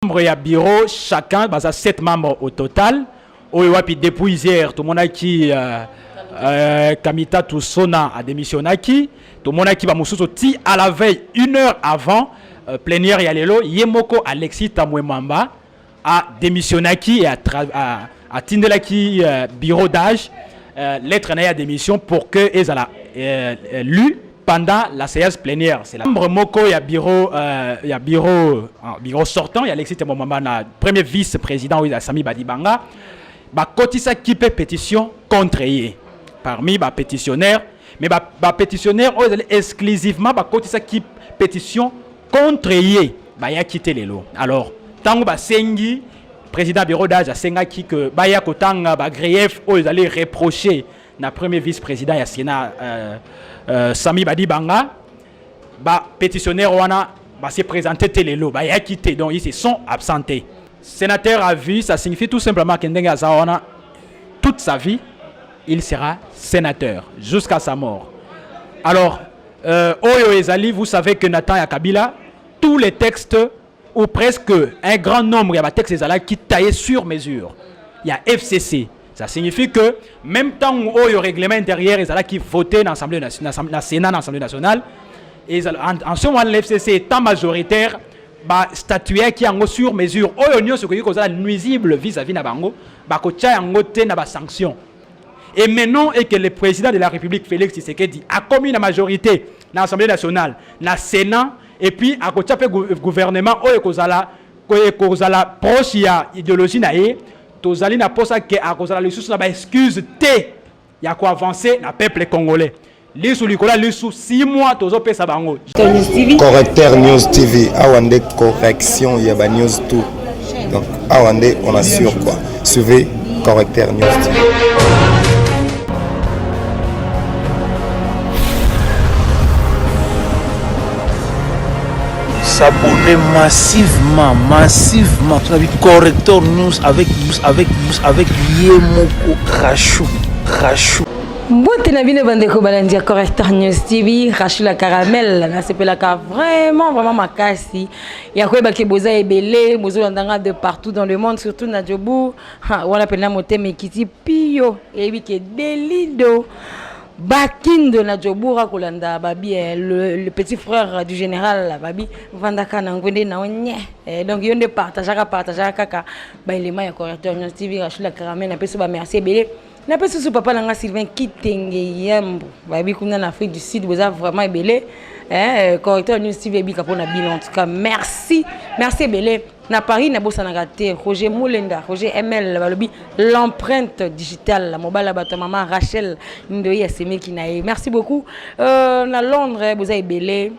membres et bureau, chacun, bah, ça 7 membres au total. Puis depuis hier, tout le monde qui Kamita Toussona a démissionné qui. Tout le monde qui va moussouti à la veille, 1 heure avant, plénière Yalelo, Yemoko Alexis Tamouemamba a démissionné qui et a tindela qui bureau d'âge, lettre à démission pour que ils aient lu pendant la séance plénière. C'est la membre Moko, il y a bureau sortant, il y a Alexis Tamouemamba, premier vice-président, il y a Sami Badibanga. Bah, cotisa qui peut pétition contre eux. Parmi les pétitionnaires, mais les pétitionnaires exclusivement bah, cotisa qui pétition contre eux. Bah, y a quitté les lots. Alors, tant que Sengi, président bureau d'âge, a Senga qui que bah y a qu'autant bah grief, ils allaient reprocher na premier vice-président ya Sénat Sami Badibanga, bah pétitionnaire wana bah s'est présenté télé lots. Bah y a quitté donc ils se sont absentés. Sénateur à vie, ça signifie tout simplement que toute sa vie, il sera sénateur jusqu'à sa mort. Alors, Oyo Ezali, vous savez que Nathan et Kabila, tous les textes, ou presque un grand nombre, il y a des textes qui taillent sur mesure. Il y a FCC. Ça signifie que même temps où Oyo règlement intérieur, Ezali qui votait dans l'Assemblée nationale, dans le Sénat, dans l'Assemblée nationale, en ce moment, l'FCC étant majoritaire, bah statuer qui en sur mesure oyo ce que cause nuisible vis-à-vis na bango ba ko tia en côté na ba sanction et maintenant et que le président de la République Félix Tshisekedi a commis la majorité dans l'Assemblée nationale na Sénat et puis a ko tia gouvernement oyo kozala proche ya idéologie na ye tozali na posa que a kozala le sous na ba excuse te ya ko avancer na peuple congolais. Lisou Likola, lisou 6 mois, tozo pesa bango. Correcteur News TV, awande correction, yaba news tout. Donc, awande, on assure quoi. Suivez Correcteur News TV. S'abonner massivement. Tu as vu Correcteur News avec Yemoko Rachou. Mbote na bino bandeko balandia Correcteur News TV, Rachula Caramel, na sepelaka vraiment makasi. Ya kweba ke boza ebele, bozo landanga de partout dans le monde, surtout na Djobou. Wana pena moteme kiti pio, ebi ke delido. Bakindo na Djobou kolanda babi le petit frère du général babi vandaka na ngwende na onye. Donc yonde partageaka kaka ba elema ya Correcteur News TV, Rachula Caramel na peso ba merci ebele. Na peso su papa nanga Sylvain Kitenge Yambo babi kuna na Afrique du Sud boza vraiment ebele Correcteur News TV bi kapona bino en tout cas merci ebele na Paris na bossa na raté Roger Moulenda Roger ML balobi l'empreinte digitale la mobile bato maman Rachel Ndoyi Asemeki na merci beaucoup na Londres boza ebele.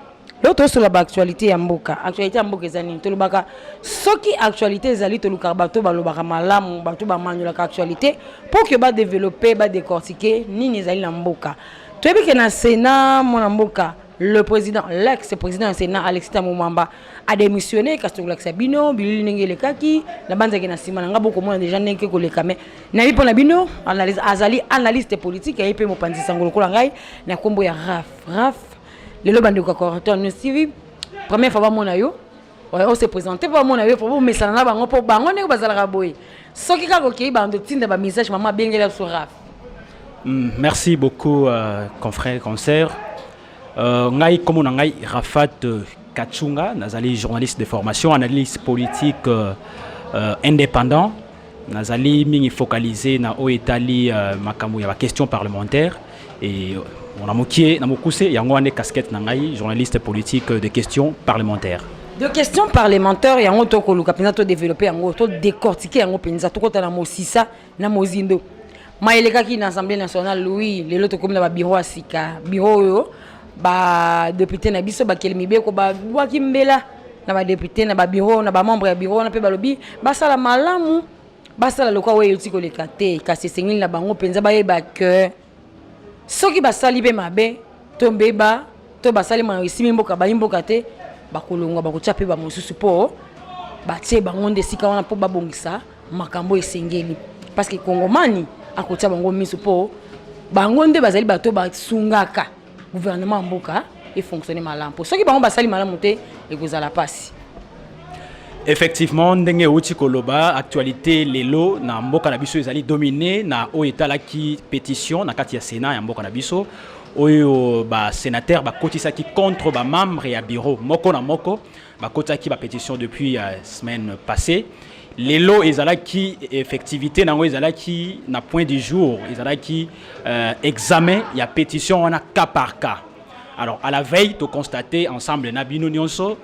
L'autre sur l'actualité ya mboka. Actualité ya mboka ezani tolobaka soki actualité ezali toluka bato balobaka malamu bato ba manyola ka actualité pour que ba développer ba décortiquer nini ezali na mboka. Toyebi ke na Sénat mon mboka le président l'ex-président du Sénat Alexis Tamouemamba a démissionné Kastongola Sabino Bilili Nengele Kaki la bande ke na sima nga boko mona déjà nenge ko le kame na bi pona bino analyse azali analyste politique et pe mo panzi sangolo ko ngai na kombo ya Raf le bande ko Correcteur News TV première fois mon ayo on se présenter pour mon ayo pour message na bango pour bango ne ko bazala boy soki ka ko kei bande tinda ba message maman bengela sur Raf. Merci beaucoup confrère concert ngai comme ngai Rafat Kachunga nazali journaliste de formation analyste politique indépendant nazali mingi focalisé na oetali makambo ya question parlementaire et on a moqué na mokuse yango ane casquette nangai journaliste politique de questions parlementaires. De questions parlementaires yango to ko luka penza to développer yango to décortiquer yango penza to kota na mosisa na mozindo. Maeleka ki na Assemblée nationale Louis lelo to comme na ba bureau asika bureau yo ba député na biso ba kelmibe ko ba waki mbela na ba député na ba bureau na ba membre ya bureau na pe balobi ba sala malamu ba sala lokwa we yoti ko lekate kasi sengili na bango penza ba yeba que soki basali be mabe tombeba to basali ma isimi mboka ba imboka te bakolongwa bakotia pe ba mosusu po batie bango ndesika wana po babongisa makambo esengeli parce que kongomani akotia bango miso po bango nde bazali bato basungaka gouvernement mboka et fonctionner malamu. Ceux qui bango basali malamu te ekozala pasi. Effectivement, ndenge outi koloba actualité lelo na mboka na biso ezali dominé na o etala ki pétition na kati ya Sénat ya mboka na biso oyo ba sénateur ba kotisa ki contre ba membre ya bureau moko na moko ba kotisa ki ba pétition depuis semaine passée. Lelo ezala ki effectivité nango ezala ki na point du jour ezala ki examen ya pétition on a cas par cas. Alors à la veille to constater ensemble na bino nyonso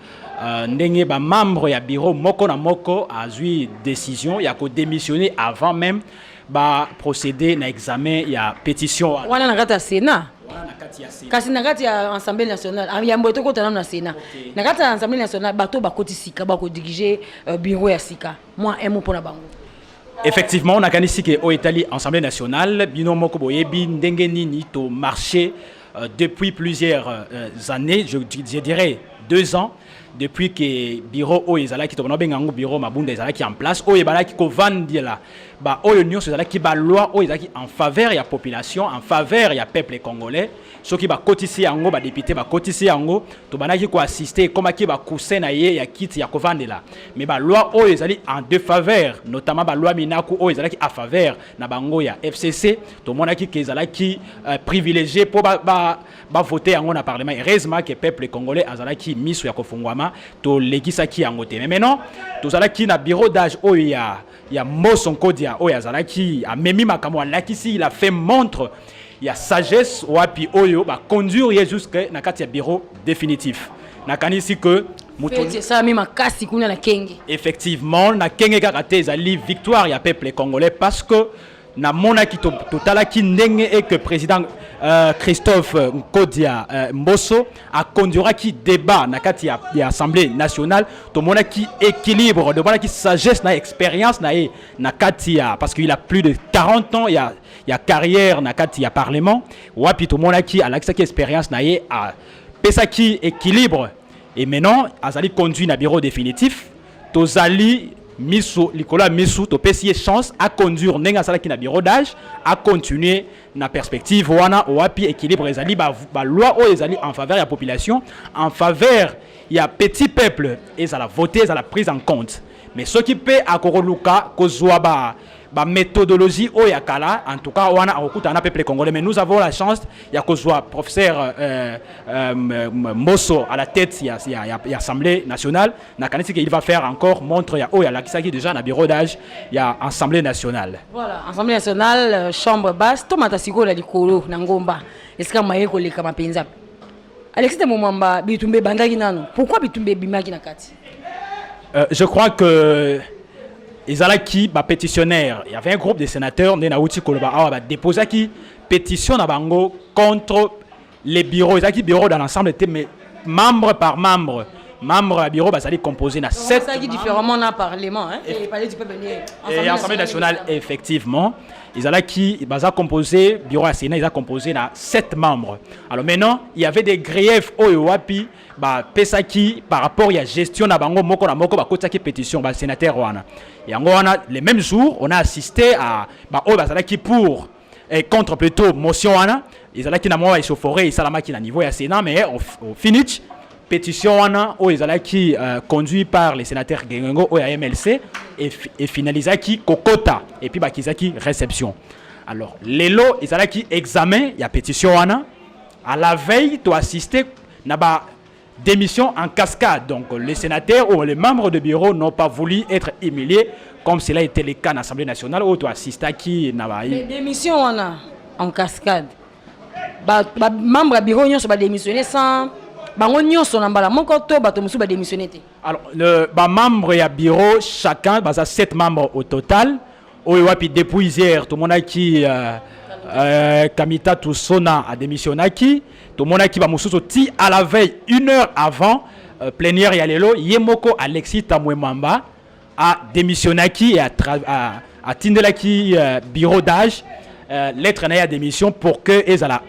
ndenge ba membre ya bureau moko na moko a zui décision ya ko démissionner avant même ba procéder na examen ya pétition wana na kati ya Sénat kasi na kati ya Assemblée nationale ya mboto ko tana na Sénat na kati ya Assemblée nationale bato ba kotisika ba ko diriger bureau ya sika moi un mot pona bango. Effectivement on a kanisi ke o Italie Assemblée nationale bino moko boyebi ndenge nini to marché depuis plusieurs années je dirais 2 ans depuis que bureau o ezala ki to bengango bureau mabunda ezala ki en place o ebala ki ko vandila ba o nyonso ezala ki ba loi o ezala ki en faveur ya population en faveur ya peuple congolais soki ba kotisi yango ba député ba kotisi yango to banaki ko assister comme ki ba cousin na ye ya kiti ya ko vandela mais ba loi o ezali en défaveur notamment ba loi minaku o ezala ki a faveur na bango ya FCC to monaki ke ezala ki privilégié pour ba voter yango na parlement heureusement que peuple congolais azala ki miso ya kofungwama to legisa ki yango te mais maintenant to zala ki na bureau d'âge o ya Mosonkodia o ya zala ki a memi makamo lakisi il a fait montre ya sagesse wapi oyo ba conduire jusqu'à na kati ya bureau définitif na kanisi que c'est ça même makasi kuna na kenge effectivement na kenge kaka te ezali victoire ya peuple congolais parce que na monaki totala ki ndenge et que président Christophe Nkodia Mboso a conduira qui débat na kati ya Assemblée nationale to monaki équilibre de monaki sagesse na expérience na kati ya parce qu'il a plus de 40 ans il y a carrière na kati ya parlement wapi to monaki a l'accès expérience na ye a pesaki équilibre et maintenant azali conduit na bureau définitif tozali miso likola miso to pesier chance à conduire nenga sala ki na bureau d'âge à continuer na perspective wana wapi équilibre ezali ba loi o ezali en faveur ya population en faveur ya petit peuple ezala voter ezala prise en compte mais ce qui peut akoroluka kozwa ba méthodologie o ya kala en tout cas wana akuta na peuple congolais mais nous avons la chance ya kozwa professeur Mosso à la tête ya Assemblée nationale na kanisi qu'il va faire encore montre ya o ya lakisaki déjà na bureau d'âge ya Assemblée nationale. Voilà, Assemblée nationale chambre basse tomata siko la likolo na ngomba eska mayeko leka mapenza Alexis Momamba bitumbe bandaki nano pourquoi bitumbe bimaki na kati je crois que Izalaki ba pétitionnaire, il y avait un groupe de sénateurs de Naouti Koloba a déposé qui pétition na bango contre les bureaux, Izalaki bureau dans l'ensemble était membre par membre. Membre à bureau ça composé na 7 ça qui différemment dans parlement hein et parler du peuple et Assemblée nationale effectivement Izalaki baza composé bureau à Sénat ils a composé na 7 membres. Alors maintenant, il y avait des griefs oyo wapi ba pesaki par rapport à gestion na bango moko na moko ba kotaki pétition ba sénateur wana. Et en wana les mêmes jours, on a assisté à ba oyo bazalaki pour et contre plutôt motion wana, izalaki na mwa isoforé isalamaki na niveau ya Sénat mais au finish pétition wana o ezalaki conduit par les sénateurs Gengo o ya MLC et finalisaki kokota et puis bakizaki réception. Alors lelo ezalaki examen ya pétition wana à la veille to assister na ba démission en cascade. Donc les sénateurs ou les membres de bureau n'ont pas voulu être humiliés comme cela était le cas dans l'Assemblée nationale où to assister qui na ba démission en cascade. Ba membre de bureau nyonso ba démissionner sans bango nyonso na mbala moko to bato musu ba démissionner te. Alors le membre ya bureau chacun basa 7 membres au total. Oyo wapi depuis hier tout le monde qui Kamita Toussona a démissionné qui tout le monde qui va mususu ti à la veille 1 heure avant plénière ya lelo Yemoko Alexis Tamwemamba a démissionné qui et a tindela qui bureau d'âge lettre na démission pour que ezala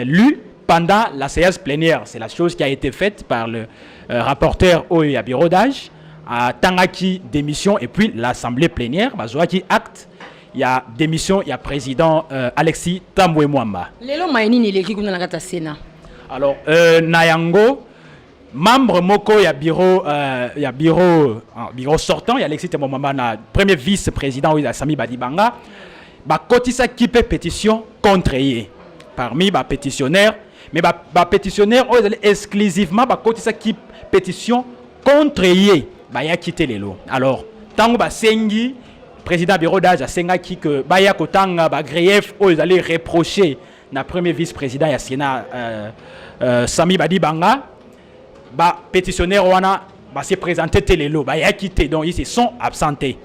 lu pendant la séance plénière. C'est la chose qui a été faite par le rapporteur au bureau d'âge à Tangaki démission et puis l'assemblée plénière bazoaki acte il y a démission il y a président Alexis Tambwe Mwamba. Lelo maini ni leki kuna nakata Sénat. Alors Nayango membre moko ya bureau bureau sortant ya Alexis Temomamba na premier vice-président de Sami Badibanga ba kotisa qui peut pétition contre ye parmi ba pétitionnaires mais ba pétitionnaires exclusivement ba kotisa qui pétition contre ye ba ya quitter les lots. Alors tango ba sengi président bureau d'âge a senga qui que ba ya kotanga ba grief o ils reprocher na premier vice-président ya Sénat Sami Badibanga ba pétitionnaire wana ba se présenter télélo ba ya quitté donc ils se sont absentés.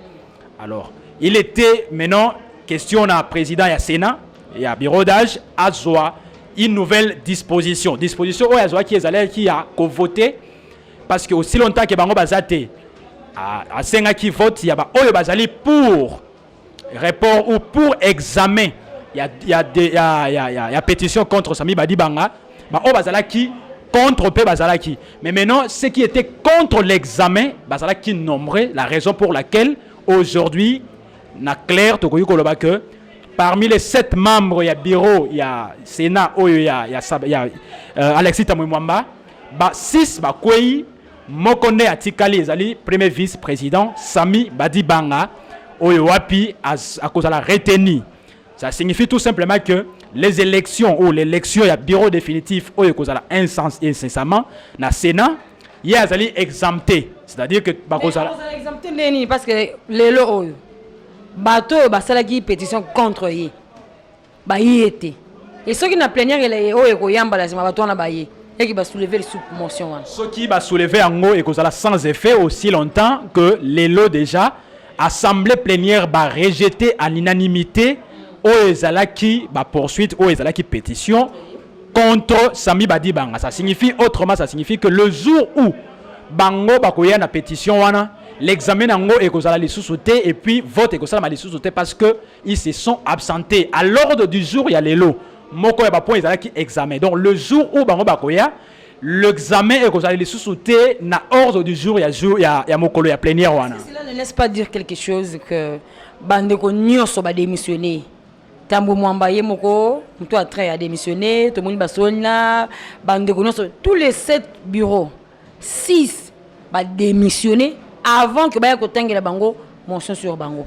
Alors il était maintenant question na président ya Sénat et à bureau d'âge a zoa une nouvelle disposition o ya zoa qui ezalé qui a voté parce que aussi longtemps que bango bazate a senga qui vote ya ba oyo bazali pour report ou pour examen il y a pétition contre Sami Badibanga ba o bazala qui contre P Bazalaki. Mais maintenant, ce qui était contre l'examen, Bazalaki nommerait la raison pour laquelle aujourd'hui, na clair, que parmi les 7 membres, il y a bureau, il y a Sénat, il y a Alexis Tamouimwamba, 6 Bakwei, Mokone Atikali Ezali, premier vice-président, Sami Badibanga, Oyoapi, à cause de la retenue. Ça signifie tout simplement que les élections ou l'élection, il y a bureau définitif, ou il y a incessamment, dans le Sénat, il y a exempté. C'est-à-dire que. Exempté parce que les lots, bateau, c'est qui pétition contre lui. Y était. Et ceux qui n'ont plénière, il y a et qui va soulever les sous-motions. Ce qui va soulever en haut et sans effet aussi longtemps que les lots déjà, assemblée plénière va rejeter à l'unanimité. Oezalaki poursuite Oezalaki pétition contre Sami Badibanga. Ça signifie autrement, ça signifie que le jour où bango bakoya na pétition wana l'examen nango ekozala li sous-sauté et puis vote ekozala mali sous-sauté parce que ils se sont absentés. À l'ordre du jour il y a les lots moko ya ba point ezalaki examen. Donc le jour où bango bakoya l'examen ekozala li sous-sauté na ordre du jour il y a mokolo ya plénière wana. Cela ne laisse pas dire quelque chose que bandeko nyoso ba démissionner. Tambo Mwamba Yemoko, tout a très à démissionner, tout le monde basonna, tous les 7 bureaux, 6 va démissionner avant que Baya Kotengue la Bango mention sur Bango.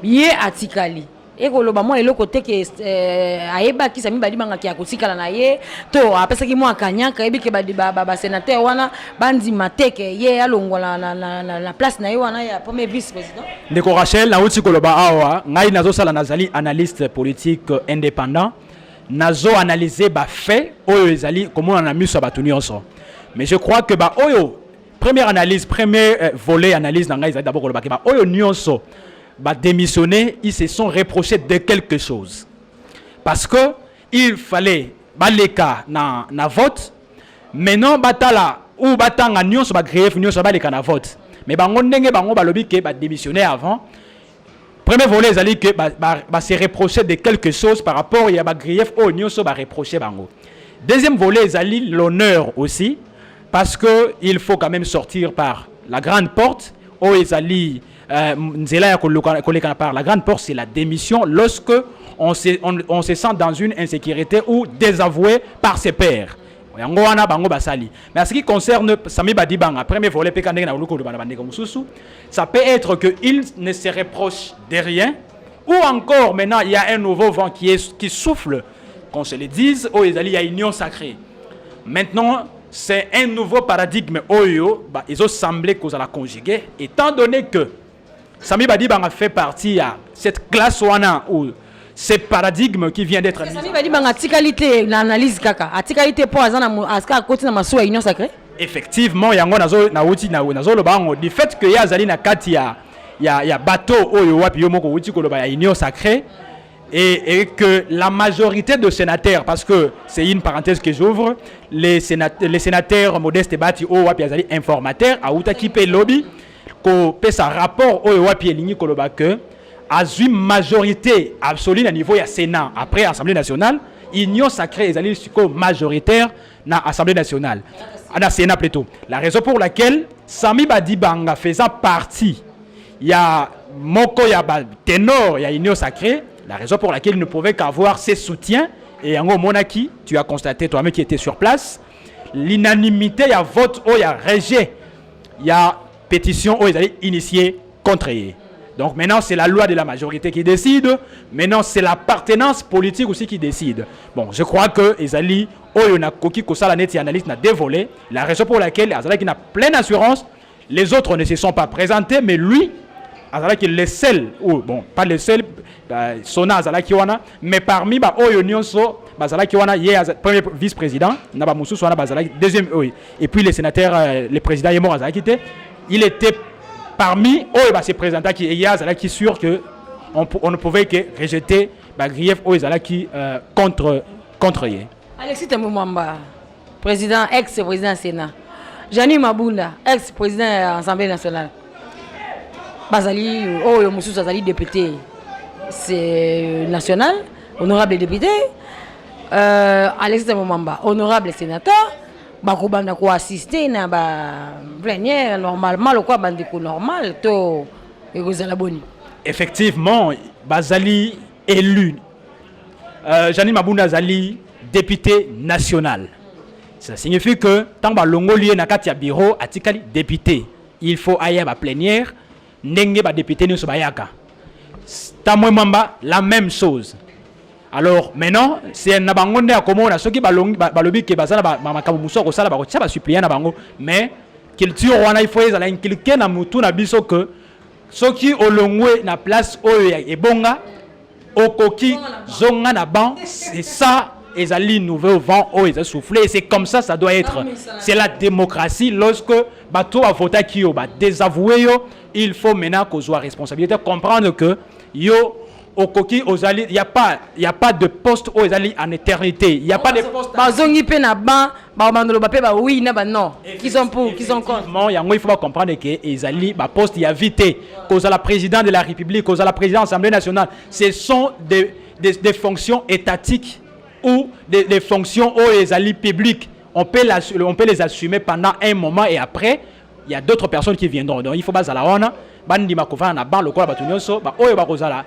Yé Atikali. Et que le moment est le côté que Aeba qui Sami Badibanga qui a kotika la naye, to après ça qui moi Kanya, Kaibi qui ba sénateur wana bandi mateke yé alongo la place naye wana ya premier vice-président. Ndeko Rachel na uti koloba awa ngai nazo sala nazali analyste politique indépendant nazo analyser ba fait oyo ezali comment on a mis sur batuni ensemble. Mais je crois que ba oyo première analyse premier volet analyse ngai ezali d'abord koloba ke ba oyo nyonso ba démissionner, ils se sont reprochés de quelque chose. Parce que il fallait baleka na vote. Maintenant batala ou batanga nyonso ba grief nyonso baleka na vote. Mais bango ndenge bango balobi ke ba démissionner avant. Premier volet ezali que ba se reprocher de quelque chose par rapport ya ba grief au nyonso ba reprocher bango. Deuxième volet ezali l'honneur aussi parce que il faut quand même sortir par la grande porte au ezali par la grande porte, c'est la démission lorsque on se sent dans une insécurité ou désavoué par ses pairs. Mais en ce qui concerne Sami Badibanga, premier volet, ça peut être qu'il ne se reproche de rien, ou encore maintenant il y a un nouveau vent qui souffle, qu'on se le dise, il y a une union sacrée. Maintenant, c'est un nouveau paradigme, ils ont semblé qu'on a conjugué, étant donné que Sami Badibanga fait partie à cette classe wana ou ce paradigme qui vient d'être mis. Sami Badibanga tikalité l'analyse kaka. A tikalité pour azana aska côté na maso union sacrée. Effectivement, yango nazo lo bango du fait que ya zali na kati ya bateau oyo wapi yo moko uti koloba ya union sacrée et que la majorité de sénateurs, parce que c'est une parenthèse que j'ouvre, les sénateurs Modeste Bati o wapi azali informateurs a utaki pe lobby ko pesa rapport au wapi elingi koloba que a une majorité absolue à niveau ya Sénat après Assemblée nationale union sacrée ezali siko majoritaire na Assemblée nationale na Sénat plutôt. La raison pour laquelle Sami Badibanga faisant partie ya moko ya ténor ya union sacrée, la raison pour laquelle il ne pouvait qu'avoir ses soutiens et en monaki tu as constaté toi-même qui était sur place. l'unanimité, il y a vote, il y a rejet, il y a pétition, ils allaient initier contre eux. Donc maintenant, c'est la loi de la majorité qui décide. Maintenant, c'est l'appartenance politique aussi qui décide. Bon, je crois que Ezali, analyse n'a dévolé. La raison pour laquelle Azalaki n'a pleine assurance, les autres ne se sont pas présentés, mais lui, Azalaki est le seul, ou bon, pas le seul, Sona Azalaki wana, mais parmi Oyo Nyonso, Azalaki wana, il y a premier vice-président, Naba Moussou Sona Bazalaki, deuxième, oui, et puis le sénateur, le président Yemor Azalaki, il était parmi eux, ces présidents qui est sûr que on ne pouvait que rejeter grief qui contre eux. Alexis Tambouamba, président, ex-président Sénat. Jani Mabunda, ex-président de l'Assemblée nationale. Bazali, Moussou Zazali, député c'est national, honorable député. Alexis Tambouamba, honorable sénateur. Bakubanda ko assister na ba plénière normalement le quoi bandiko normal to ekozala boni. Effectivement, Bazali élu. Jani Mabunda Zali député national. Ça signifie que tant ba longoli na kati ya bureau atikali député, il faut aller à plénière ndenge ba député ne so bayaka. Tamwe mamba la même chose. Alors maintenant, c'est un abangonde à comment on a ceux qui balobi qui basana makamu musoko sala ba tia ba supplier na bango mais culture wana il faut ils ala inculquer na mutu na biso que ceux qui olongwe na place oyo e bonga okoki zonga na ban c'est ça ezali nouveau vent oyo ez souffler c'est comme ça doit être. C'est la démocratie lorsque bato a voté qui yo ba désavouer yo, il faut maintenant qu'on soit responsabilité comprendre que yo Okoki Ozali, il y a pas de poste Ozali en éternité. Il y a pas de poste. Bazongi pe na ban, ba mandolo ba pe ba oui na ba non. Qui sont pour, qui sont contre. Il faut pas comprendre que Ezali ba poste il y a vité cause à la présidente de la République, cause à la présidente de l'Assemblée nationale. Ce sont des fonctions étatiques ou des fonctions Ezali publiques. On peut les assumer pendant un moment et après il y a d'autres personnes qui viendront. Donc il faut pas la wana bandi makova na ban lokola batunyoso ba oyo bakozala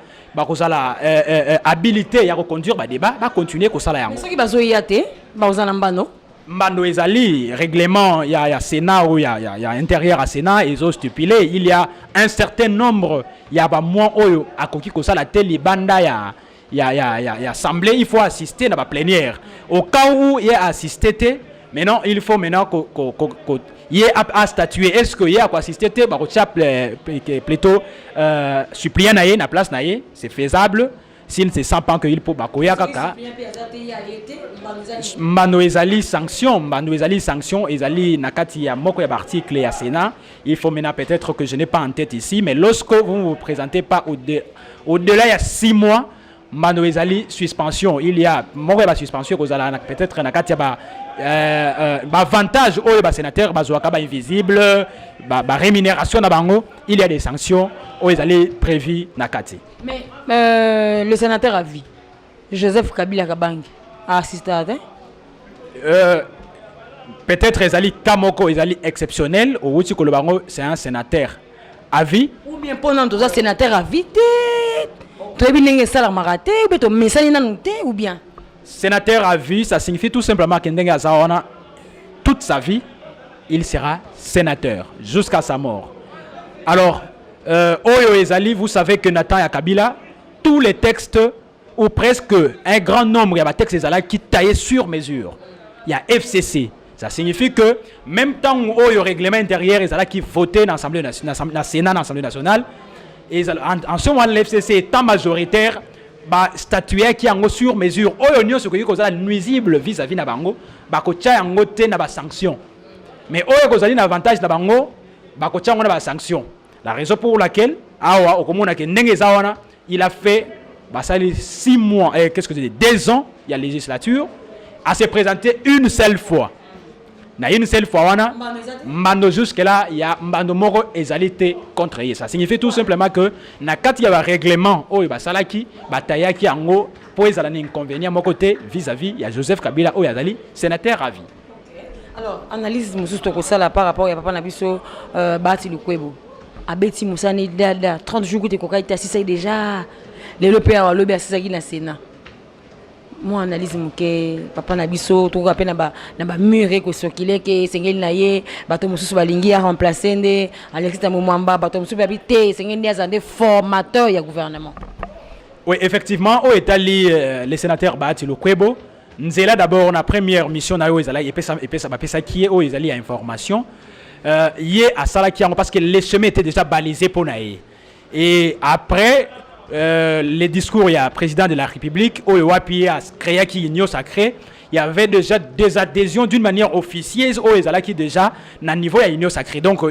habilité ya reconduire ba débat ba continuer ko sala yango. Ceux qui bazoya te bazana mbano mbano ezali règlement il y a Sénat ou il y a intérieur à Sénat ils ont stipulé il y a un certain nombre il y a ba moins oyo akoki ko sala tel banda il y a assemblée il faut assister na ba plénière au cas où il y a assisté maintenant il faut maintenant il y a à statuer est-ce qu'il y a quoi assister plutôt suppliant naie na place naie c'est faisable s'il ne se sent pas que il peut bakoya kaka mbano ezali sanction ezali nakati ya moko ya article ya Sénat il faut maintenant peut-être que je n'ai pas en tête ici mais lorsque vous ne vous présentez pas au-delà il y a 6 mois mbano ezali suspension il y a moko ya suspension kozala peut-être nakati ya avantage au sénateur bazouaka invisible rémunération na bango il y a des sanctions aux allées prévues nakati mais le sénateur a vie Joseph Kabila Kabangi a assisté à peut-être ezali kamoko ezali exceptionnel au wuti ko bango c'est un sénateur à vie ou bien pendant tout ça sénateur à vie très bien nenge sala maraté ou bien message nanu te ou bien sénateur à vie, ça signifie tout simplement que toute sa vie, il sera sénateur jusqu'à sa mort. Alors, Oyo Ezali, vous savez que Nathan Yakabila, tous les textes, ou presque un grand nombre, il y a des textes Ezali qui taillaient sur mesure. Il y a FCC. Ça signifie que même temps où Oyo règlement intérieur Ezali qui votait dans l'Assemblée nationale, dans le Sénat, dans l'Assemblée nationale, en ce moment, l'FCC étant majoritaire, statuer qui en sur mesure oyo ce que kozala nuisible vis-à-vis na bango bakotia yango te na ba sanction mais oyo kozali na avantage na bango bakotia yango na ba sanction la raison pour laquelle awa okomona ke ndenge zawana il a fait basali 6 mois qu'est-ce que je dis 2 ans il y a législature à se présenter une seule fois na une seule fois wana mbando jusque là il y a mbando moko ezalité contre ça signifie tout simplement que na kati ya règlement oyo basalaki batayaki yango po ezala na inconvénient moko te vis-à-vis ya Joseph Kabila oyo azali sénateur à vie. Alors analyse mususu to kosala par rapport ya papa na biso Bati Lukwebo abeti musani dada 30 jours te kokaita sisa déjà les lopé wa lobi asisa ki na Sénat moi analyse muke papa na biso to ka pe na ba mure ko circuler ke sengeli na ye bato mususu balingi a remplacer nde Alexis Tamumwamba bato mususu babité sengeli azande formateur ya gouvernement. Oui, effectivement, au Italie, les sénateurs Bahati Lukwebo, Nzela d'abord la première mission na Oezala et ça qui est Oezali à information. Yé à Salaki parce que les chemins étaient déjà balisés pour naïe. Et après les discours, il y a le président de la République, Oewapi a créé qui union sacrée. Il y avait déjà des adhésions d'une manière officieuse Oezala qui déjà na niveau à union sacrée. Donc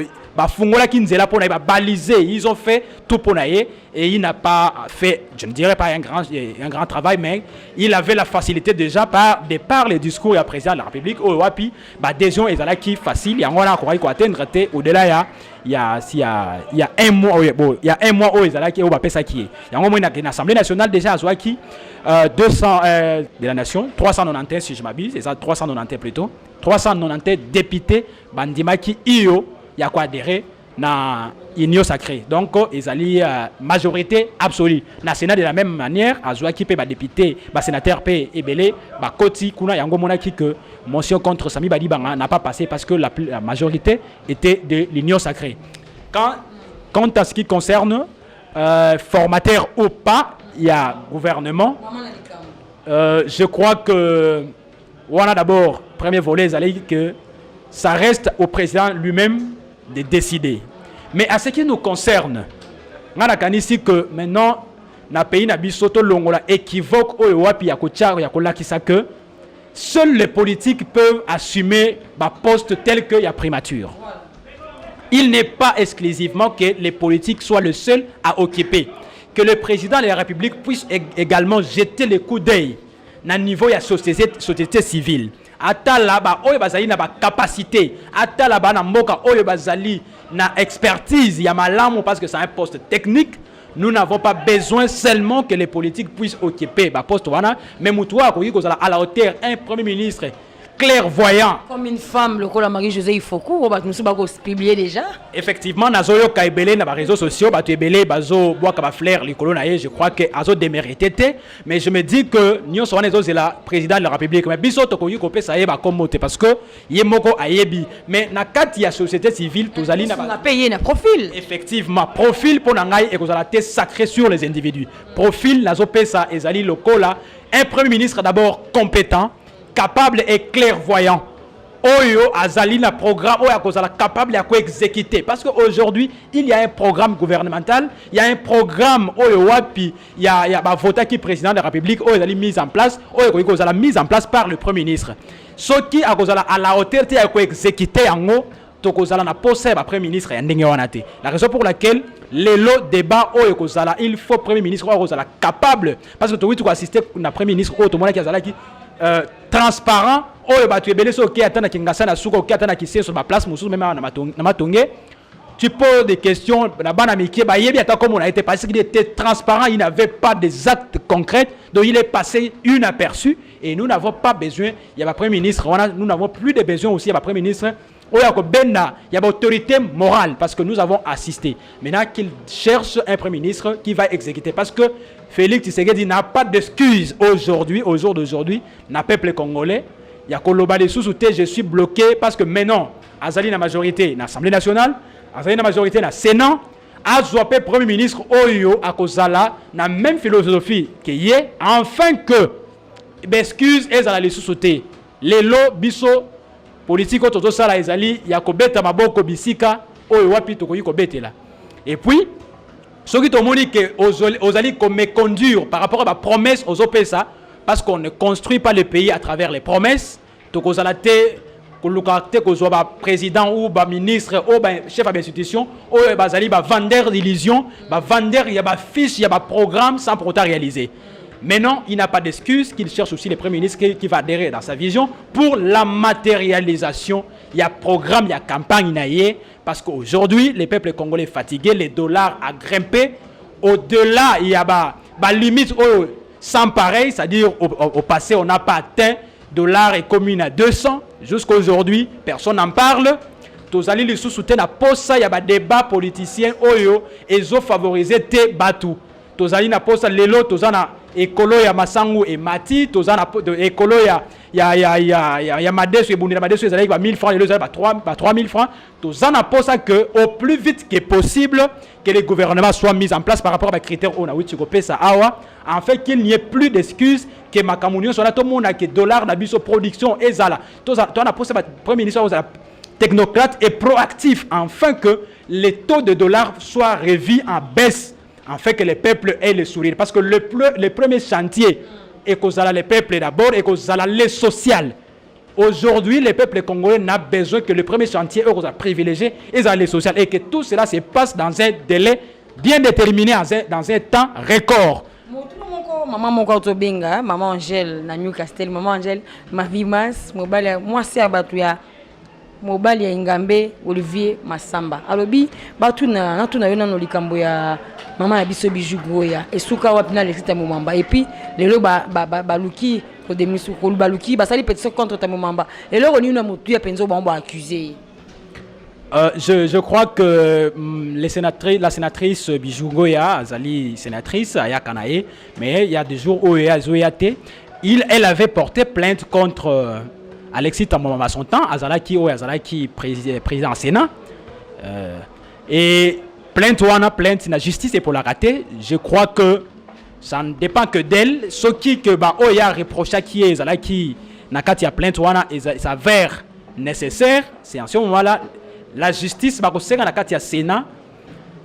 Fungola qui nous est là pour baliser, ils ont fait tout pour naïe et il n'a pas fait, je ne dirais pas un grand travail, mais il avait la facilité déjà par les discours du président de la République. Au Wapi, adhésion est là qui facile. Il y a un mois qui atteindre au-delà il y a un mois où ils là qui est ça qui est. Il y a un moment une assemblée nationale déjà à Zouaki 200 de la nation, 391 si je m'abuse, c'est ça 391 plutôt, 391 députés bandima qui io il y a quoi adhérer na union sacrée. Donc ils allaient majorité absolue. Na Sénat de la même manière, azwa qui peut ba député, ba sénateur peut ebelé, ba koti kuna yango monaki que motion contre Sami Badibanga n'a pas passé parce que la majorité était de l'union sacrée. Quant à ce qui concerne formateur ou pas, il y a gouvernement. Je crois que on a d'abord premier volet que ça reste au président lui-même de décider. Mais à ce qui nous concerne, on a ici que maintenant, dans le pays Nabisoto Longola équivoque au Wapi Yakochar Yakola qui que seuls les politiques peuvent assumer un poste tel qu'il y a primature. Il n'est pas exclusivement que les politiques soient le seul à occuper. Que le président de la République puisse également jeter les coups d'œil dans le niveau de la société civile. Ata là-bas, oyo bazali na ba capacité. Ata là-bas na mboka oyo bazali na expertise. Il y a malamu parce que c'est un poste technique. Nous n'avons pas besoin seulement que les politiques puissent occuper ba poste wana. Mais mutuwa ko yiko à la hauteur un premier ministre clairvoyant. Comme une femme, le col Marie-Josée Ifoku, nous sommes publié déjà. Effectivement, nazoyo kaibele na ba réseaux sociaux, ba tebele bazo bois ka ba flair les colonnes, je crois que azo démérité, mais je me dis que nous sommes les la président de la République, mais biso to ko yiko pe ça yeba comme moté parce que yemoko ayebi, mais na kati ya société civile tozali na ba payé na profil. Effectivement, profil pour nangai et kozala té sacré sur les individus. Profil nazo pesa ezali lokola, un premier ministre d'abord compétent, capable et clairvoyant. Oyo azali na programme oyo akozala capable ya ko exécuter parce que aujourd'hui il y a un programme gouvernemental, il y a un programme oyo wapi il y a ba voter qui président de la République oyo azali mise en place, oyo ko kozala mise en place par le premier ministre. Ce qui akozala à la hauteur te ya ko exécuter yango to kozala na poste ba premier ministre ya ndenge wana te. La raison pour laquelle les lots débat oyo kozala il faut premier ministre oyo kozala capable parce que to oui tu assister na premier ministre oyo to mona ki azala ki transparent oyo batu ebele so ki atana kingasa na suko ki atana kise sur ma place mususu même na matonge tu poses des questions na bana miki ba yebi ata comme on a été parce qu'il était transparent, il n'avait pas des actes concrets donc il est passé inaperçu et nous n'avons pas besoin il y a le premier ministre nous n'avons plus de besoin aussi il y a le premier ministre oyo ko benna il y a l'autorité morale parce que nous avons assisté maintenant qu'il cherche un premier ministre qui va exécuter parce que Félix Tshisekedi n'a pas d'excuse aujourd'hui, au jour d'aujourd'hui, n'a peuple congolais. Il y a Koloba de sous-souté, je suis bloqué parce que maintenant, Azali na majorité dans l'Assemblée nationale, Azali na majorité dans le Sénat, Azouapé Premier ministre Oyo Akozala, na même philosophie que y est, afin que, excuse Azala les sous-souté, les lots biso politique autour ça la Azali, il y a Kobeta Maboko Bisika, Oyo Wapi Tokoyi Kobete là. Et puis, ce qui te montre que aux alliés qu'on me conduire par rapport à ma promesse aux OPSA, parce qu'on ne construit pas le pays à travers les promesses, donc aux alliés que soit président ou ministre ou chef d'institution, ou vendeur d'illusions, vendeur il y a fiche, il y a programme sans pour autant réaliser. Maintenant, il n'a pas d'excuse qu'il cherche aussi le Premier ministre qui va adhérer dans sa vision pour la matérialisation. Il y a programme, il y a campagne, il y a parce qu'aujourd'hui, les peuples congolais fatigués, les dollars a grimpé. Au-delà, il y a des limites sans pareil, c'est-à-dire au passé, on n'a pas atteint dollar et commune à 200. Jusqu'à aujourd'hui, personne n'en parle. Tous les les sous-soutiens à poste, il y a des débats politiciens, et ils ont favorisé tes bateaux. Tous les na poste, les lots, tous écolo ya Masangu et Mati tozana écolo ya Madeso et Bundina Madeso ezali ba 1000 francs et les ba 3000 francs tozana pour ça que au plus vite que possible que les gouvernements soient mis en place par rapport à critères on a oui ça awa en fait qu'il n'y ait plus d'excuses que makamunio soit là tout le monde a que dollar na biso production ezala tozana pour ça premier ministre technocrate et proactif afin que les taux de dollars soient revus en baisse, afin que les peuples aient le sourire. Parce que le premier chantier est que les peuples d'abord et que les social. Aujourd'hui, les peuples congolais n'ont besoin que le premier chantier est privilégié et les social. Et que tout cela se passe dans un délai bien déterminé, dans un temps record. Maman moko tobenga, maman Angèle na Newcastle, maman Angèle, ma vimas, moi c'est abatuya. Mobali ya Ingambe Olivier Masamba alobi batu na yona no likambo ya mama ya biso bijugoya esuka wapi na Alexis Tamumamba et puis lelo baluki ko demisu ko baluki basali pétition contre Tamumamba et lelo ni na mutu ya penzo ba accusé. Je crois que la sénatrice Bijugoya Azali sénatrice Aya Kanae mais il y a des jours où elle avait porté plainte contre Alexis Tamumamba son temps, Azalaki président au Sénat. Et plainte la justice est pour la rater. Je crois que ça ne dépend que d'elle. Ce qui a reproché qui est Azalaki Nakati a plainte s'avère nécessaire. C'est en ce moment-là la justice va Nakati a Sénat.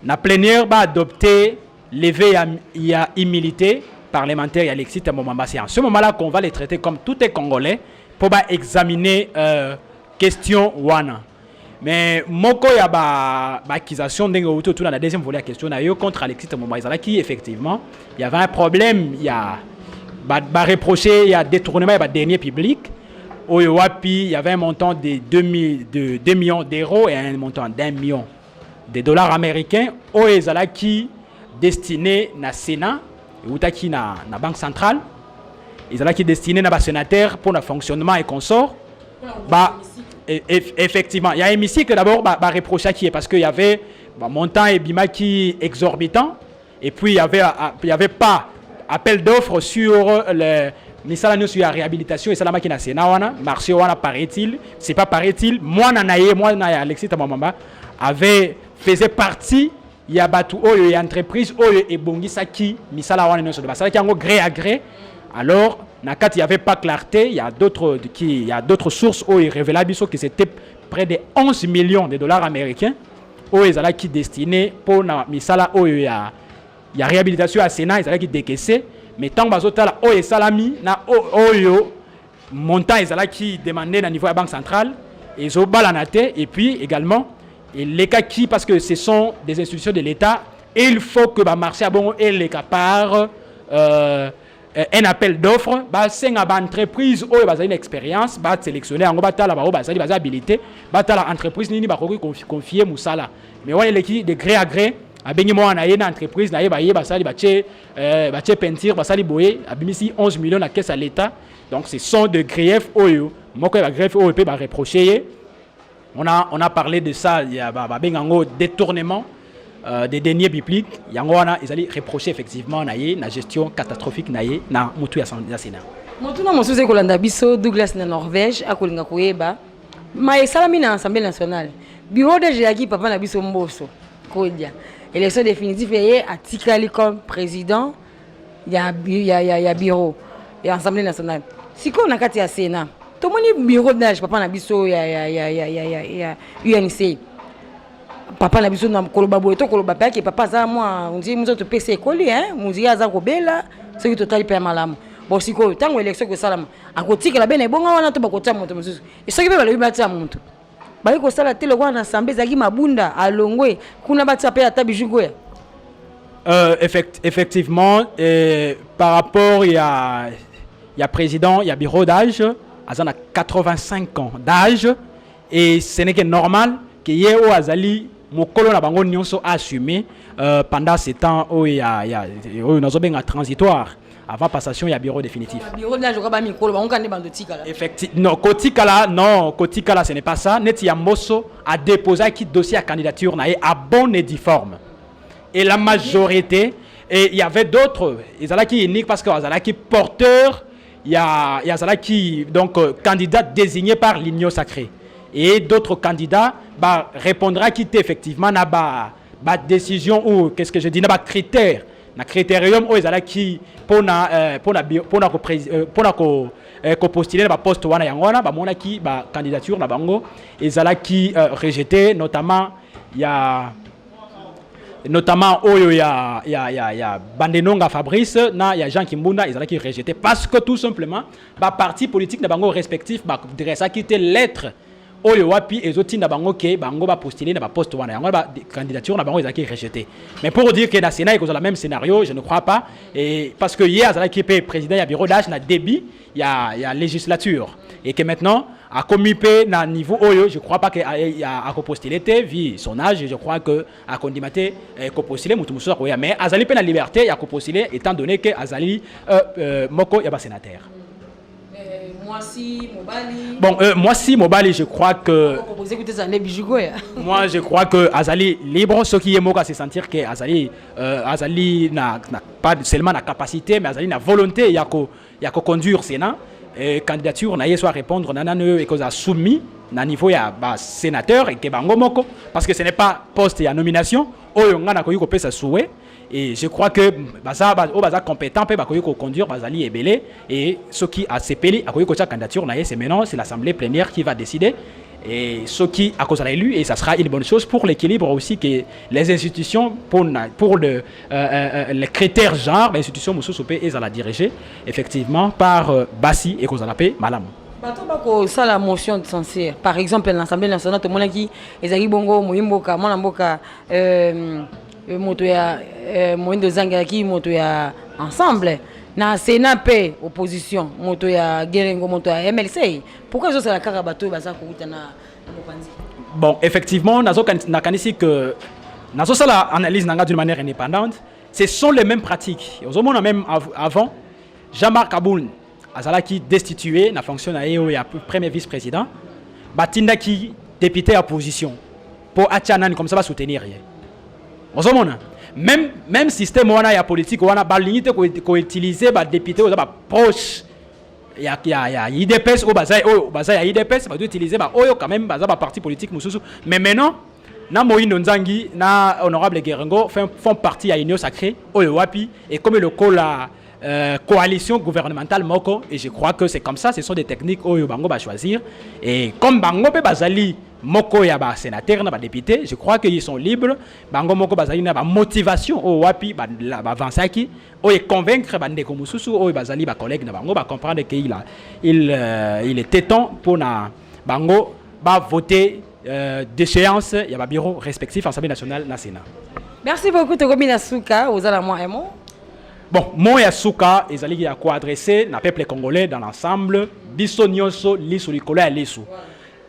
La plénière va adopter lever à immunité parlementaire Alexis Tamumamba. C'est en ce moment-là qu'on va les traiter comme tout est congolais. Pour examiner question wana mais moko ya accusation ndenge autour dans la deuxième volet question na yo contre Alexis Tamumamba qui effectivement il y avait un problème il y a reproché il y a détournement il y a dernier public au wapi il y avait un montant de 2 millions d'euros et un montant d'1 million de dollars américains au qui destiné na Sénat et na banque centrale. Ils ont qui destiné à sénateur pour le fonctionnement et consort. Effectivement, il y a un hémicycle d'abord reproché qui est parce qu'il y avait montant et bima qui exorbitant et puis il y avait pas appel d'offres sur le misala sur la réhabilitation et salama qui na Sénat wana marché wana paraît-il c'est pas paraît-il moi Alexis Tamumamba faisait partie il y a batu oyo et entreprise oyo et bongisa qui misala wana no so de basala qui en gré à gré. Alors, il n'y avait pas clarté, il y a d'autres sources où il révélait que c'était près de 11 millions de dollars américains où ils allaient qui destinés pour la misala où il y a réhabilitation à Sénat, ils allaient qui décaisser, mais tant que là où il salami na oyo montant ils allaient qui demander au niveau de la banque centrale, ils ont balanaté et puis également les cas qui parce que ce sont des institutions de l'État, il faut que le marché à bon et les cas par un appel d'offres, c'est une entreprise où il y a une expérience, sélectionner, on va la habilité, l'entreprise ni va confier Moussala. Mais on est de gré à gré, à Benimo en une entreprise, na yeba basali bache peinture, basali boye, abimisi 11 millions à caisse à l'État. Donc ce sont de griefs oyo, moko ba grief oyo peut ba reprocher. On a parlé de ça, il y a bengango détournement. Des deniers bibliques, ils allaient reprocher effectivement la gestion catastrophique na mutu ya Sénat. Mutu na mosusu kolanda biso Douglas na Norvège akolinga koyeba ma esalami na Assemblée nationale. Bureau de Jaki papa na biso mboso kodia. Élection définitive et atikali comme président ya bureau et Assemblée nationale. Siko na kati ya Sénat. Tomoni bureau de papa na biso ya UNC. Papa na biso na koloba boye to koloba pa ke papa za moi on dit muzo to PC ekoli on dit aza ko bela ce qui total pe malamu bon siko tango élection ko salama akotika la bene bonga wana to bakota moto mususu et ce qui be balobi batia moto bali ko sala tele kwa na sambe zaki mabunda alongwe kuna batia pe ata bijugo ya effectivement par rapport il y a président il y a bureau d'âge azana 85 ans d'âge et ce n'est que normal que yeo azali mokolo na bango nyonso assumé pendant ce temps où il y a un transitoire avant passation il y a bureau définitif. Bureau d'âge ko ba mikolo ba ngande bando tikala. Effectivement non kotikala ce n'est pas ça neti ya moso a déposé qui dossier à candidature na à bonne et due forme. Et la majorité Et il y avait d'autres, ils allaient qui unique parce qu'ils allaient qui porteur, il y a qui donc candidat désigné par l'Union sacrée. Et d'autres candidats bah, répondra qui était effectivement na ba décision ou qu'est-ce que je dis na ba critère, na critérium où ils allaient qui pour postuler na ba poste wana yangona ba mona qui ba candidature na bango ils allaient qui rejeté notamment il y a oyo ya Bandenonga Fabrice na ya Jean Kimbunda ils allaient qui rejeté parce que tout simplement ba parti politique na bango respectif ba dressa qui était lettre oyo wapi ezoti na bango ke bango ba postuler na ba poste wana yango ba candidature na bango ils allaient qui rejeté mais pour dire que na Sénat ils ont le même scénario je ne crois pas et parce que hier ils allaient qui président ya bureau d'âge na débit il y a législature et que maintenant à comipé na niveau oyo je crois pas que a postuler vu son âge je crois que a condimaté ko postuler mutu muso ko ya mais azali pe na liberté ya ko postuler étant donné que azali moko ya ba sénateur. Moi si Mobali je crois que moi je crois que Azali libre ce qui est moka c'est sentir que Azali n'a pas seulement la capacité mais Azali n'a volonté il y a que conduire Sénat et candidature n'a soit répondre nanane et que ça soumis na niveau ya ba sénateur et que bango moko parce que ce n'est pas poste ya nomination oyo ngana ko yiko pesa souhait. Et je crois que baza compétent peut conduire Bazali et Belé et ce qui a CPL a connu candidature c'est maintenant c'est l'assemblée plénière qui va décider et ce qui a causé l'élu et ça sera une bonne chose pour l'équilibre aussi que les institutions pour les critères genre les institutions Moussoupé et ça la diriger effectivement par Bassi et Kozalapé Malam. Ça la motion de censure par exemple l'Assemblée nationale tout le monde qui ezali bongo moyimboka mwana mboka moto ya moindo zanga ki moto ya ensemble na Sénat pe opposition moto ya Gerengo moto ya MLC pourquoi ça la kaka bato baza ko uta na mopanzi. Bon effectivement na kanisi que nazo ça la analyse nanga d'une manière indépendante ce sont les mêmes pratiques aux hommes même avant Jean-Marc Aboul azala qui destitué na fonction na eo ya premier vice-président batinda qui député opposition pour atianan comme ça va soutenir rien. Même système wana ya politique wana ba limite ko utiliser ba député ou ba proche ya IDPS ou baza ya IDPS ba utiliser ba oyo quand même baza ba parti politique mususu mais maintenant na Moïno Nzangi na honorable Gerengo font partie à Union sacrée oyo wapi et comme le la coalition gouvernementale moko et je crois que c'est comme ça ce sont des techniques oyo bango ba choisir et comme bango pe bazali moko ya ba sénateur na ba député je crois qu'ils sont libres bango moko bazali na ba motivation o wapi ba avancaki o et convaincre ba ndeko mususu o bazali ba collègue na bango ba comprendre que il était temps pour na bango ba voter d'échéance ya ba bureau respectif Assemblée nationale na Sénat. Merci beaucoup Tokomi Nasuka ozala moi et moi. Bon, moi et Souka, ils allaient quoi adresser na peuple congolais dans l'ensemble, biso nyonso lisu likola lisu.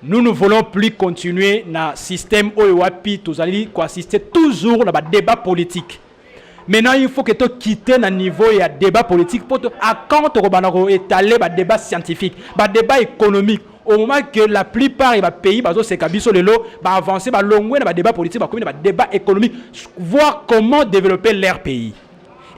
Nous ne voulons plus continuer na système oyoapi, tous allez quoi assister toujours dans le débat politique. Maintenant, il faut que tu quittes na niveau et débat politique pour à quand tu étaler le débat scientifique, le débat économique. Au moment que la plupart des pays, c'est qu'abisso le lot, avancer, longuer dans le débat politique, dans le débat économique, voir comment développer leur pays.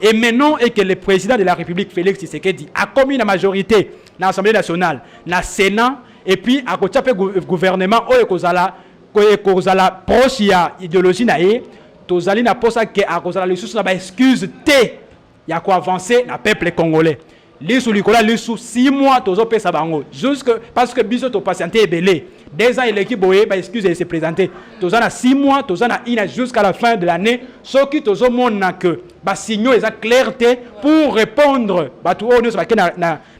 Et maintenant, et que le président de la République, Félix Tshisekedi, a commis la majorité dans l'Assemblée nationale, dans le Sénat, et puis à côté du gouvernement, kozala proche ya idéologie nae, tozali na posa que à kozala les sous na excuse té, ya ko avancer na peuple congolais. Lisu likola lisu 6 mois tozo pesa bango, jusque parce que biso to patienté belé. 2 ans l'équipe boye ba excuse de se présenter. Tozana 6 mois, tozana ina jusqu'à la fin de l'année, ce qui tozo mona que ba signaux eza clarté pour répondre ba tout on ba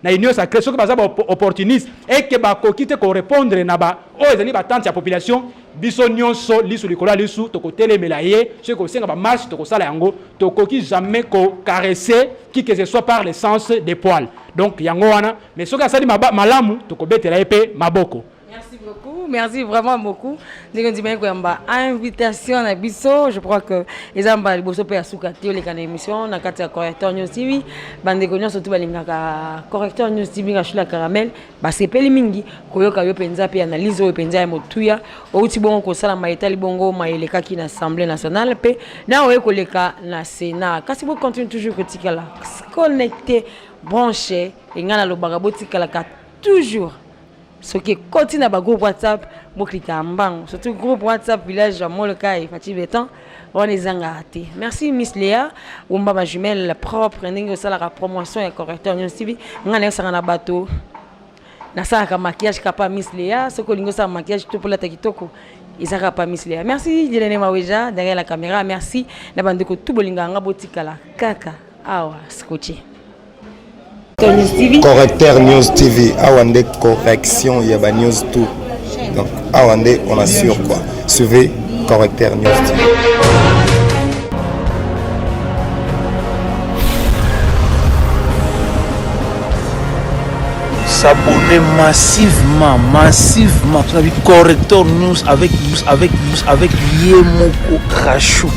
na union sacrée ce que ba opportuniste et que ba kokite ko répondre na ba o ezali ba tante ya population biso nyonso lisu likola lisu to ko telemela ye ce ko senga ba marche to ko sala yango to koki jamais ko caresser qui que ce soit par le sens des poils donc yango wana mais ce que ça dit malamu to ko betela epé maboko. Merci beaucoup. Merci vraiment beaucoup. Dès qu'on dit bien qu'on a invitation à Bisso, je crois que les amba les bosso peut assoukati les canaux émission na carte correcteur news TV. Bande konyo surtout balinga correcteur news TV Rachula Caramel. Ba sepeli mingi koyoka yo penza pe analyse yo penza ya motuya. Outi bongo ko sala maitali bongo maeleka ki na Assemblée nationale pe na oye koleka na Sénat. Kasi vous continuez toujours critiquer là. Connecté, branché et ngana lo bagaboti kala toujours. Ce qui continue à groupe WhatsApp, surtout groupe WhatsApp village Molokai, Fatih Bétan, on est engagés. Merci Miss Léa, Oumba ma jumelle propre, n'ingo ça la promotion et correcteur News TV, n'en ça na bateau. Na ça ka maquillage kapa Miss Léa, ce que l'ingo ça maquillage tout pour la takitoko. Ils a pas Miss Léa. Merci Dieudonné Maweja derrière la caméra, merci na bande ko tout bolinga nga botikala kaka awa scotché. Correcteur News TV, Awande correction, il y a news tout. Donc, Awande, on assure quoi. Suivez Correcteur News TV. S'abonner massivement. Vous avez Correcteur News avec Yemoko Rachou.